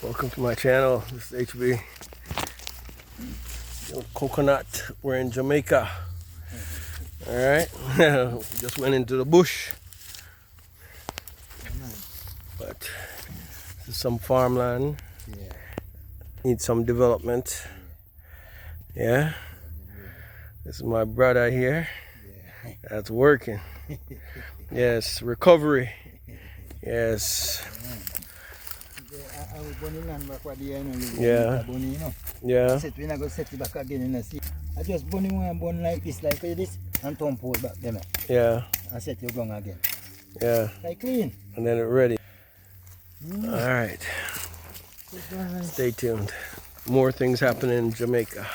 Welcome to my channel. This is HB. Coconut. We're in Jamaica. Alright. We just went into the bush. But this is some farmland. Needs some development. Yeah. This is my brother here. That's working. Yes. Recovery. Yes. Yeah. Yeah. I just bunny one bun like this and thumb pull back them. Yeah. I set you going again. Yeah. Like clean. And then it ready. Alright. Stay tuned. More things happening in Jamaica.